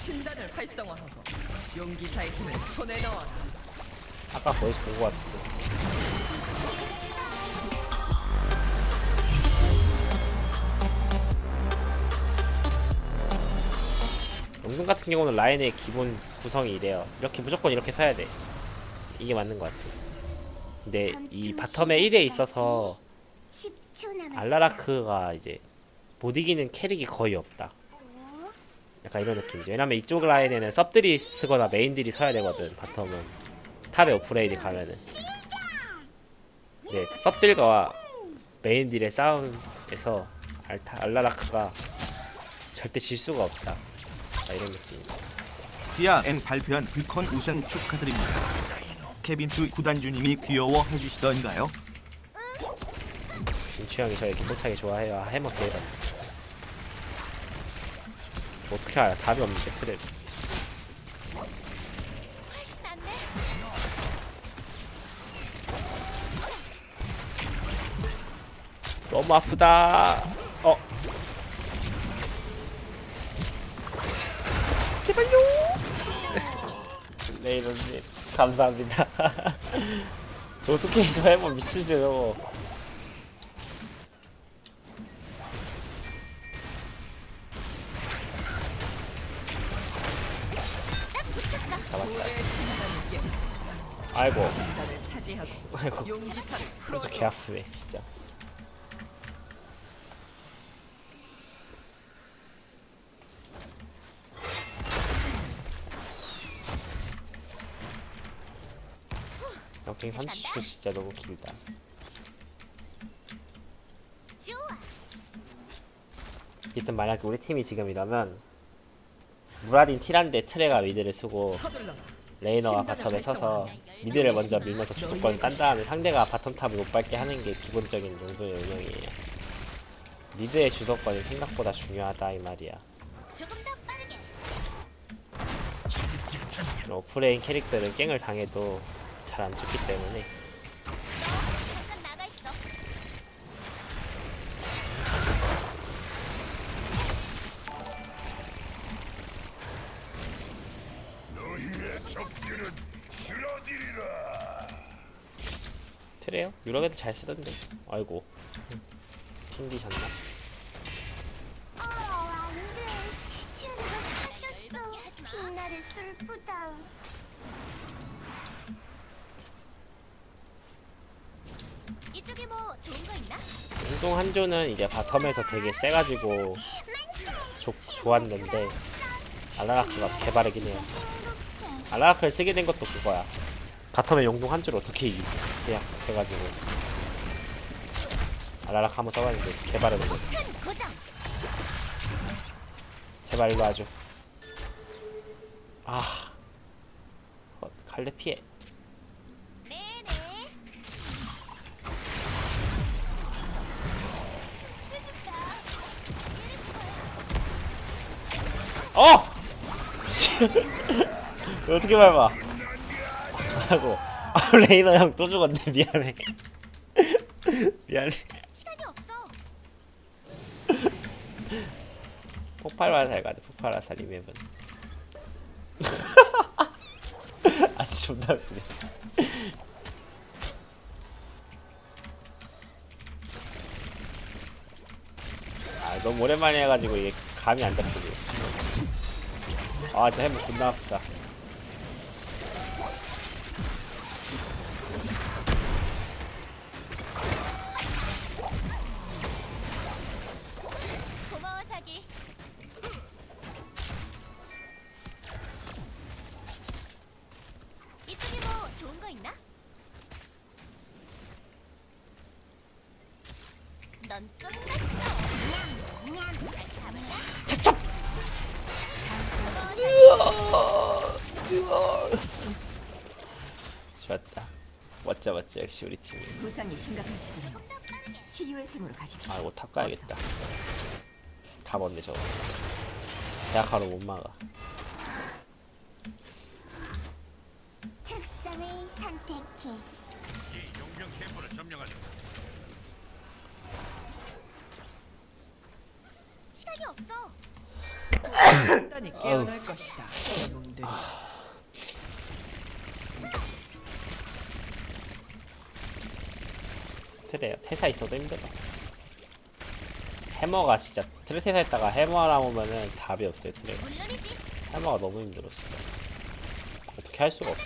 신단을 활성화하고 용기사의 힘을 손에 넣어라. 아까 거기서 본 것 같은데. 용돈 같은 경우는 라인의 기본 구성이 이래요. 이렇게 무조건 이렇게 사야 돼. 이게 맞는 것 같아. 근데 이 바텀에 1에 있어서 알라라크가 이제 못 이기는 캐릭이 거의 없다. 약간 이런 느낌이지. 왜냐면 이쪽 라인에는 섭들이 쓰거나 메인들이 서야 되거든. 바텀은 탑에 오프레이드 가면은. 네, 섭들과 메인들의 싸움에서 알라라크가 절대 질 수가 없다. 이런 느낌이지. 디아 N 발표한 비컨 우승 축하드립니다. 케빈주 구단주님이 귀여워해 주시던가요? 김추영이 저에게 힘차게 좋아해요. 해머 개이다. 어떻게 알아? 답이 없는데 그래. 너무 아프다. 제발요. 레이너님 감사합니다. 저 어떻게 저 해머 미치죠. 고래의 신단을 깨 아이고. 신단을 차지하고 아이고. 용기사를 진짜 풀어줘. 개 아프네 진짜. 영핑 30초 진짜 너무 길다. 일단 만약에 우리 팀이 지금 이러면 무라딘 티란데 트레가 미드를 쓰고 서둘러라. 레이너가 바텀에 서서 미드를 먼저 밀면서 주도권 깐 다음에 상대가 바텀탑을 못 밟게 하는 게 기본적인 용도의 운영이에요. 미드의 주도권이 생각보다 중요하다 이 말이야. 오프레인 캐릭터는 깽을 당해도 잘 안 죽기 때문에. 트레요? 유럽 애들 잘 쓰던데. 아이고. 튕기셨나? 이쪽에 뭐 좋은 거 있나? 운동 한조는 이제 바텀에서 되게 세가지고 좋았는데 알라라크가 개바르긴 해요. 알라라크를 쓰게 된 것도 그거야. 바텀에 용동 한조를 어떻게 이기지? 생각해가지고 알라라크 한번 써봤는데 개바르는 거. 제발 일로 와줘. 아, 갈래 피해. 네네. 왜 어떻게 밟아? 하고 레이너 형 또 죽었네. 미안해. 미안해. 시간이 없어. 폭발화살 가자. 폭발화살 이맵은. 아씨 존나 웃기네. 아 너무 오랜만에 해가지고 이게 감이 안 잡히네. 아 진짜 해보 존나 아프다. 고마워 사기. 이쪽에 뭐 좋은 거 있나? 넌 끝났어. 다시 가볼까? 좋았다. 멋져 멋져. 역시 우리 팀이. 부상이 심각하시군요. 치유의 샘으로 가십시오. 아이고 탑 가야겠다. 탑 없네 저거. 대학하러 못 막아. 특성을 선택해. 시간이 없어. 단단히 깨어날 것이다. 놈들이. 트레요. 태사 있어도 힘들어. 해머가 진짜 트레 태사 했다가 해머 나오면은 답이 없어요. 트레가. 물론이지. 해머가 너무 힘들어 진짜. 어떻게 할 수가 없어.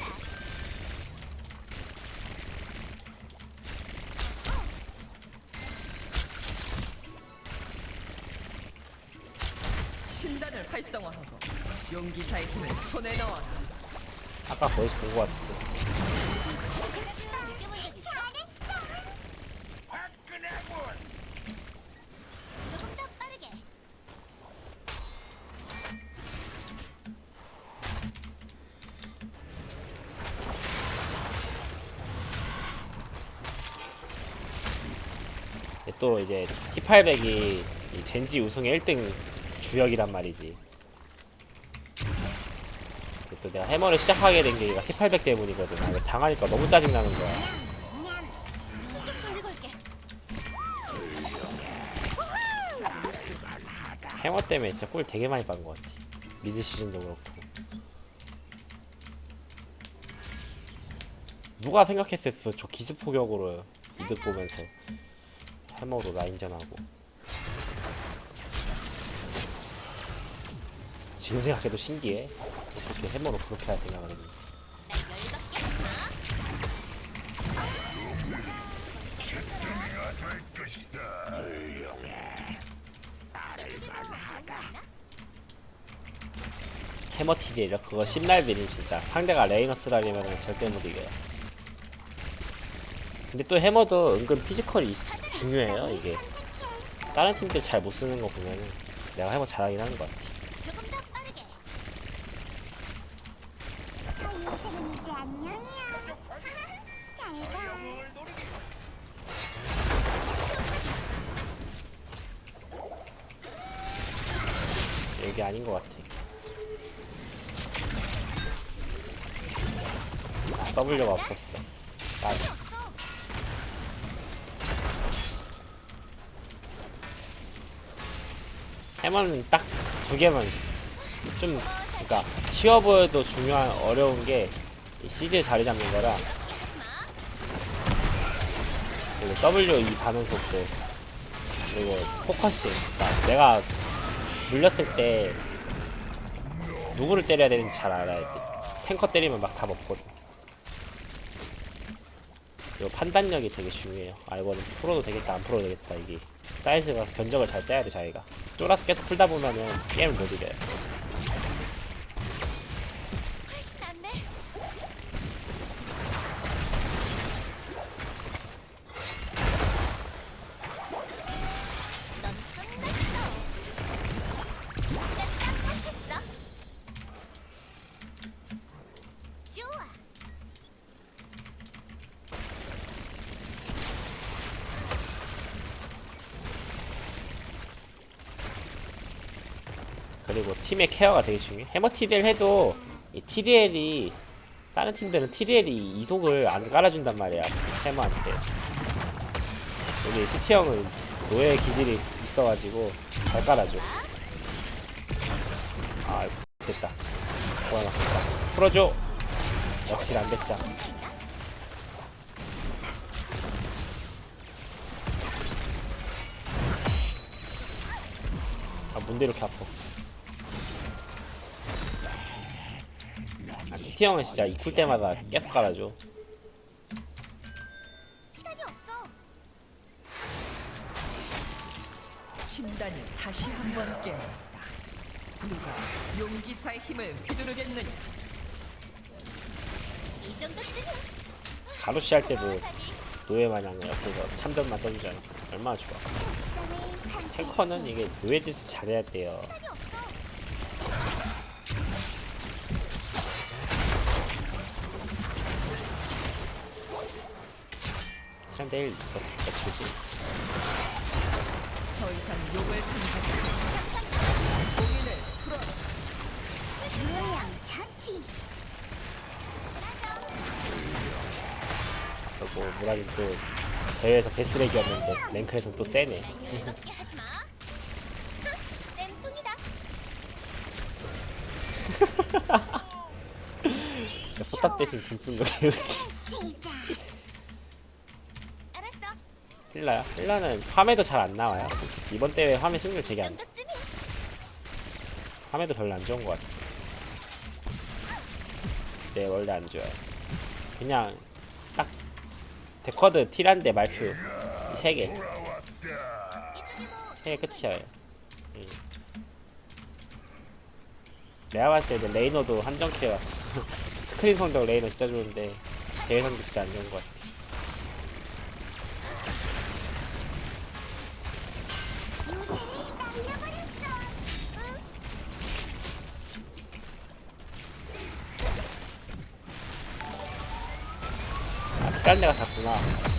신단을 활성화하고 용기사의 힘을 손에 넣어라. 아까 거기서 본 것 같은데. 느껴본 적 있어? 조금 더 빠르게. 또 이제 T800이 이 젠지 우승의 1등 주역이란 말이지. 또 내가 해머를 시작하게 된 게 T800 때문이거든. 아, 이거 당하니까 너무 짜증나는 거야. 숨좀 돌리고 올게. 해머 때문에 진짜 꿀 되게 많이 빤 것 같아. 미드 시즌도 그렇고. 누가 생각했었어 저 기습포격으로 이득 보면서 해머로 라인전하고. 지금 생각해도 신기해. 어떻게 해머로 그렇게 할 생각을 했는지. 날 열받게 하지 마. 해머 TDL이요? 그거 심날비림 진짜. 상대가 레이너스라면 절대 못 이겨요. 근데 또 해머도 은근 피지컬이 중요해요 이게. 다른 팀들 잘 못 쓰는 거 보면은 내가 해머 잘하긴 하는 것 같아. 조금 더 빠르게. 저 인생은 이제 안녕이야. 잘 가. 여기 아닌 것 같아. 아, W가 없었어. 아, 해머는 딱 두 개만 좀 그러니까 쉬워 보여도 중요한 어려운 게 이 CJ 자리 잡는 거랑 그리고 W 이 반응 속도 그리고 포커싱. 그러니까 내가 물렸을 때 누구를 때려야 되는지 잘 알아야 돼. 탱커 때리면 막 답 없거든. 그리고 판단력이 되게 중요해요. 아 이거는 풀어도 되겠다 안 풀어도 되겠다. 이게 사이즈가 견적을 잘 짜야 돼 자기가. 쫄아서 계속 풀다 보면은 게임을 못 이겨요. 훨씬 낫네. 넌 끝났어. 시간 딱 맞췄어. 좋아. 그리고 팀의 케어가 되게 중요해. 해머 TDL 해도 이 TDL이 다른 팀들은 TDL이 이속을 안 깔아준단 말이야 해머한테. 여기 스티 형은 노예 기질이 있어가지고 잘 깔아줘. 아 됐다. 뭐야 풀어줘. 역시 란백장. 아 뭔데 이렇게 아파. 아 TT 형은 진짜 이쿨 때마다 계속 깔아줘. 시간이 없어. 신단이 다시 한번 깨어났다. 누가 용기사의 힘을 휘두르겠느냐? 이 정도쯤은 가로시 할 때도 노예 마냥 옆에서 참전만 써주잖아. 얼마나 좋아. 탱커는 이게 노예 짓을 잘해야 돼요. 시간이 없어. 그냥 내일 몇초지? 더 이상 욕을 참지 고민을 풀어. 요양 처치. 그리고 무라딘 또 대회에서 베스렉이었는데 랭크에서는 또 세네. 날 열받게 하지 마. 하, 쌤통이다. 진짜 포탑 대신 궁 쓴 거 개웃기. 시작. 알았어. 힐러야? 힐러는 화매도 잘 안 나와요. 솔직히 이번 대회 화매 승률 되게 안. 정도쯤이야. 화매도 별로 안 좋은 것 같아. 네, 원래 안 좋아요. 그냥 딱 데쿼드 티란데 말표 이 3개. 이쪽이 뭐 3개 끝이야. 내가 봤을 때 레이너도 한정 케어. 스크린 성적 레이너 진짜 좋은데 대회 성적 진짜 안 좋은 것 같아. 요새를 날려버렸어. 아, 다른 데가 탔구나.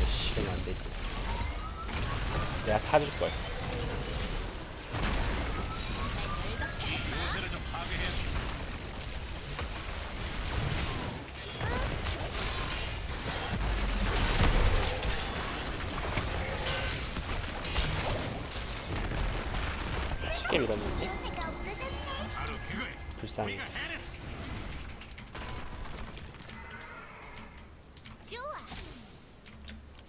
씨, 그러면 안 되지. 내가 타줄 걸. 쉽게 밀었는데? 요새가 없어졌네. 불쌍해. 좋아.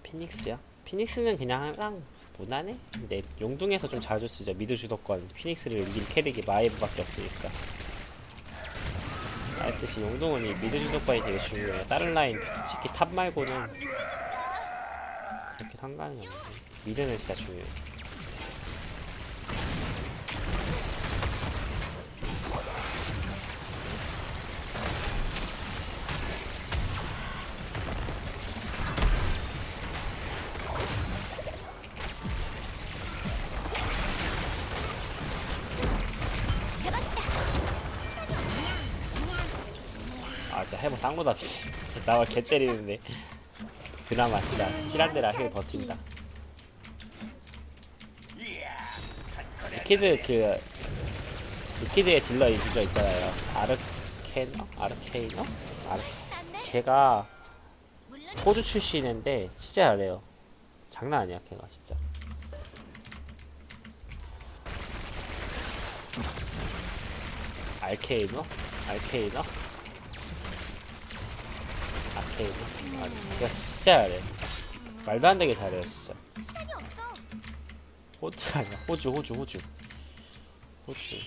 피닉스요? 피닉스는 그냥 항상 무난해? 근데 용둥에서 좀 자주 쓰죠. 미드 주도권 피닉스를 이긴 캐릭이 마이브밖에 없으니까. 알듯이 용둥은 이 미드 주도권이 되게 중요해요. 다른 라인 솔직히 탑 말고는 그렇게 상관이 없는데 미드는 진짜 중요해. 아 진짜 해보 쌍보다 진짜 나와 개 때리는데 그나마 진짜 티란데라 힐 버틴다. 리퀴드의 딜러 인주가 있잖아요. 아르케이너? 걔가 물론 호주 출신인데 진짜 잘해요. 장난 아니야 걔가 진짜. 알케이너? 아, 걔가 진짜 잘해. 말도 안 되게 잘해요 진짜. 시간이 없어. 호주 아니야. 호주.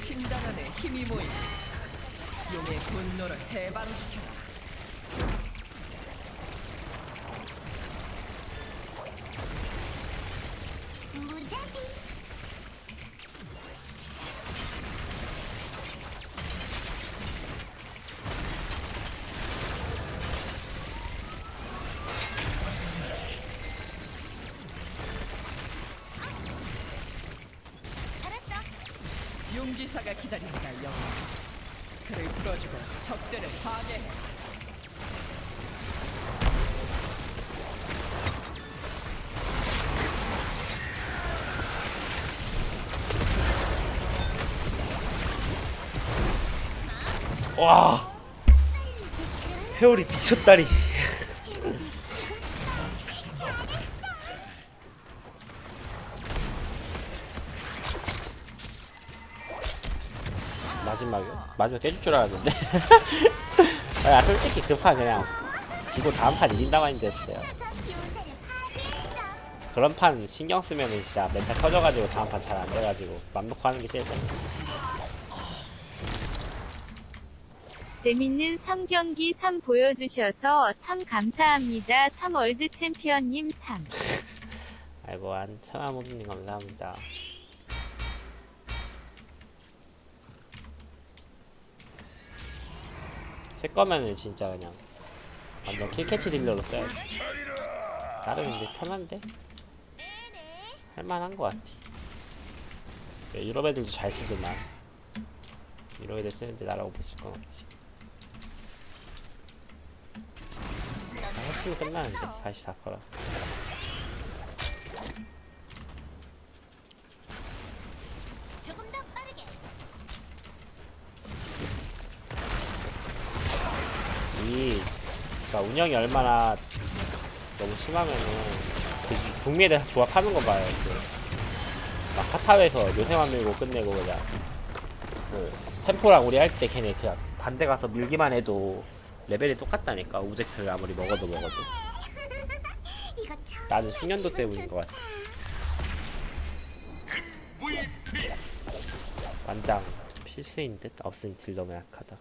신단원의 힘이 모인 용의 분노를 해방시켜라. 무자비. 알았어. 용기사가 기다린다 영웅. 그를 풀어주고 적들을 파괴해. 와 회오리 미쳤다리. 마지막 깨질 줄 알았는데. 아 솔직히 그 판 그냥 지고 다음 판 이긴다고 했는데 했어요. 요새를 파괴했어. 그런 판 신경 쓰면은 진짜 멘탈 터져가지고 다음 판 잘 안 돼가지고 맘 놓고 하는 게 제일 좋아. 재밌는 3경기 3 보여주셔서 3 감사합니다. 3 월드 챔피언님 3. 아이고 한 천하모드님 감사합니다. 쓸 거면은 진짜 그냥 완전 킬캐치 딜러로 써야지. 나름 근데 편한데? 할만한 거 같아. 유럽 애들도 잘 쓰더만. 유럽 애들 쓰는데 나라고 붙일 건 없지. 핵심이 끝나는데 44%. 조금 더 빠르게. 그러니까 운영이 얼마나 너무 심하면은 그 북미들 조합하는 거 봐요. 막 카타에서 요새만 밀고 끝내고 그냥 그 템포랑 우리 할 때 걔네 그냥 반대 가서 밀기만 해도 레벨이 똑같다니까. 오브젝트를 아무리 먹어도 이거 처음 나는 숙련도 때문인 것 같아. 완장 필수인 듯. 없으니 딜 너무 약하다.